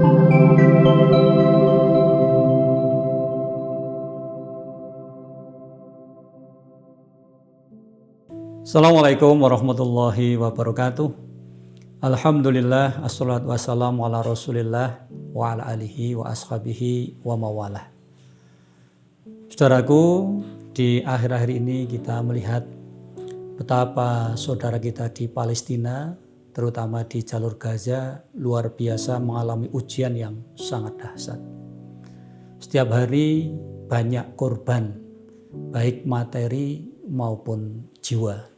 Assalamualaikum warahmatullahi wabarakatuh. Alhamdulillah, assalatu wassalamu ala rasulillah wa ala alihi wa ashabihi wa mawalah. Saudaraku, di akhir-akhir ini kita melihat betapa saudara kita di Palestina, terutama di jalur Gaza, luar biasa mengalami ujian yang sangat dahsyat. Setiap hari banyak korban, baik materi maupun jiwa.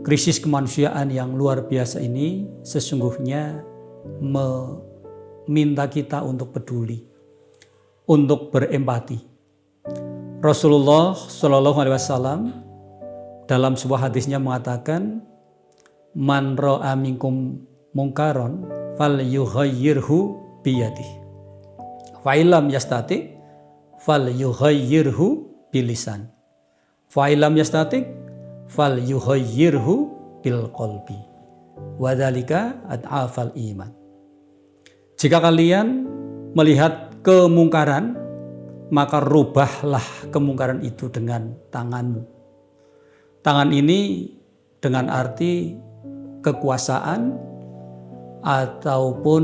Krisis kemanusiaan yang luar biasa ini sesungguhnya meminta kita untuk peduli, untuk berempati. Rasulullah Shallallahu Alaihi Wasallam dalam sebuah hadisnya mengatakan, "Man ra'a minkum mungkaron fal yughayyirhu biyadihi, fa illam yastati fal yughayyirhu bilisan, fa illam yastati fal yughayyirhu bil qalbi wa dzalika ad'afal iman." Jika kalian melihat kemungkaran, maka rubahlah kemungkaran itu dengan tanganmu. Tangan ini dengan arti kekuasaan ataupun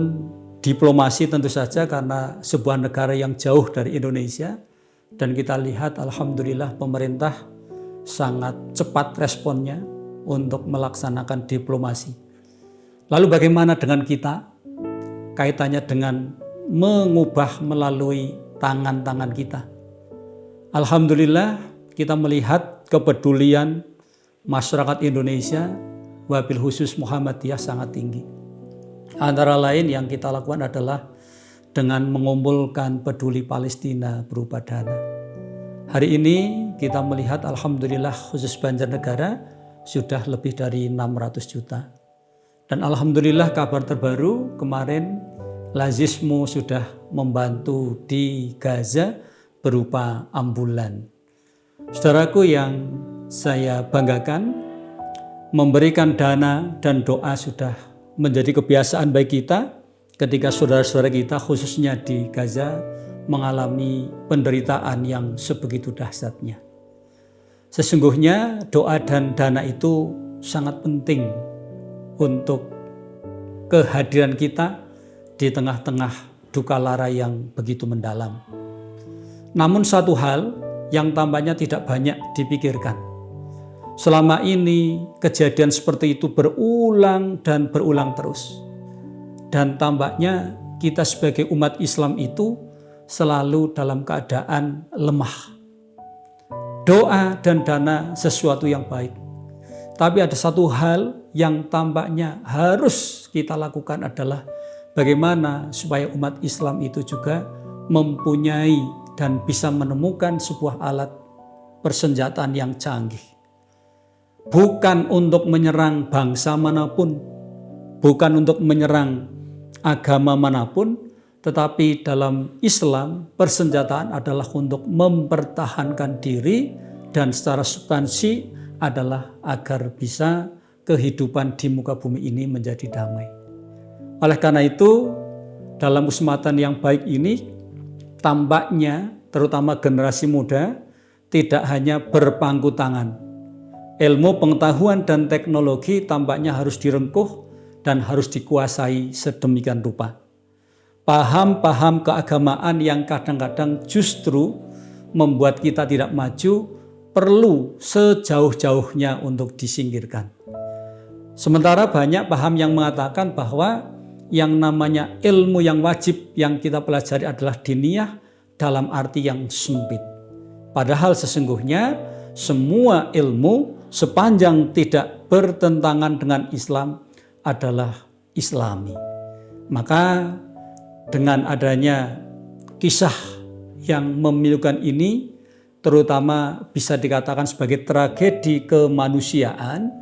diplomasi tentu saja, karena sebuah negara yang jauh dari Indonesia, dan kita lihat alhamdulillah pemerintah sangat cepat responnya untuk melaksanakan diplomasi. Lalu bagaimana dengan kita? Kaitannya dengan mengubah melalui tangan-tangan kita. Alhamdulillah kita melihat kepedulian masyarakat Indonesia, wabil khusus Muhammadiyah, sangat tinggi. Antara lain yang kita lakukan adalah dengan mengumpulkan peduli Palestina berupa dana. Hari ini kita melihat alhamdulillah khusus Banjarnegara sudah lebih dari 600 juta. Dan alhamdulillah kabar terbaru kemarin Lazismu sudah membantu di Gaza berupa ambulan. Saudaraku yang saya banggakan, memberikan dana dan doa sudah menjadi kebiasaan bagi kita ketika saudara-saudara kita khususnya di Gaza mengalami penderitaan yang sebegitu dahsyatnya. Sesungguhnya doa dan dana itu sangat penting untuk kehadiran kita di tengah-tengah duka lara yang begitu mendalam. Namun satu hal yang tampaknya tidak banyak dipikirkan. Selama ini kejadian seperti itu berulang dan berulang terus. Dan tampaknya kita sebagai umat Islam itu selalu dalam keadaan lemah. Doa dan dana sesuatu yang baik. Tapi ada satu hal yang tampaknya harus kita lakukan adalah bagaimana supaya umat Islam itu juga mempunyai dan bisa menemukan sebuah alat persenjataan yang canggih. Bukan untuk menyerang bangsa manapun, bukan untuk menyerang agama manapun, tetapi dalam Islam persenjataan adalah untuk mempertahankan diri, dan secara substansi adalah agar bisa kehidupan di muka bumi ini menjadi damai. Oleh karena itu, dalam kesempatan yang baik ini, tampaknya terutama generasi muda tidak hanya berpangku tangan. Ilmu pengetahuan dan teknologi tampaknya harus direngkuh dan harus dikuasai sedemikian rupa. Paham-paham keagamaan yang kadang-kadang justru membuat kita tidak maju perlu sejauh-jauhnya untuk disingkirkan. Sementara banyak paham yang mengatakan bahwa yang namanya ilmu yang wajib yang kita pelajari adalah diniyah dalam arti yang sempit. Padahal sesungguhnya semua ilmu sepanjang tidak bertentangan dengan Islam adalah Islami. Maka dengan adanya kisah yang memilukan ini, terutama bisa dikatakan sebagai tragedi kemanusiaan,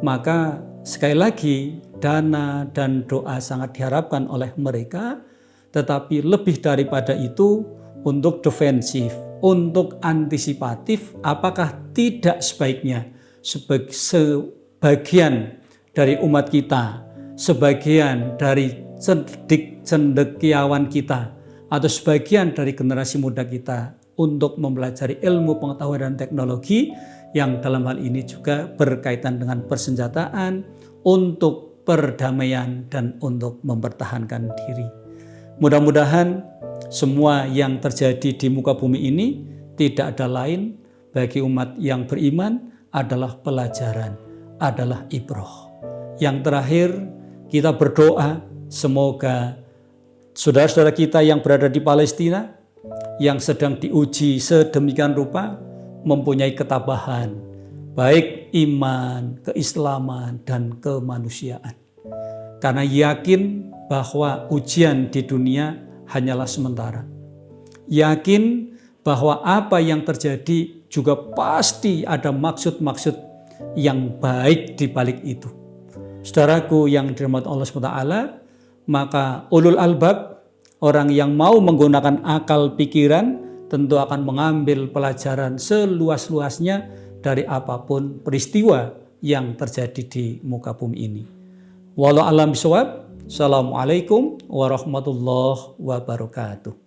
maka sekali lagi dana dan doa sangat diharapkan oleh mereka, tetapi lebih daripada itu untuk defensif, untuk antisipatif, apakah tidak sebaiknya sebagian dari umat kita, sebagian dari cendekiawan kita atau sebagian dari generasi muda kita untuk mempelajari ilmu pengetahuan dan teknologi yang dalam hal ini juga berkaitan dengan persenjataan untuk perdamaian dan untuk mempertahankan diri. Mudah-mudahan semua yang terjadi di muka bumi ini tidak ada lain bagi umat yang beriman adalah pelajaran, adalah ibrah. Yang terakhir, kita berdoa semoga saudara-saudara kita yang berada di Palestina yang sedang diuji sedemikian rupa mempunyai ketabahan, baik iman, keislaman, dan kemanusiaan. Karena yakin bahwa ujian di dunia hanyalah sementara. Yakin bahwa apa yang terjadi juga pasti ada maksud-maksud yang baik di balik itu. Saudaraku yang dirahmati Allah SWT, maka ulul albab, orang yang mau menggunakan akal pikiran, tentu akan mengambil pelajaran seluas-luasnya dari apapun peristiwa yang terjadi di muka bumi ini. Wallahu a'lam bishawab. Assalamualaikum warahmatullahi wabarakatuh.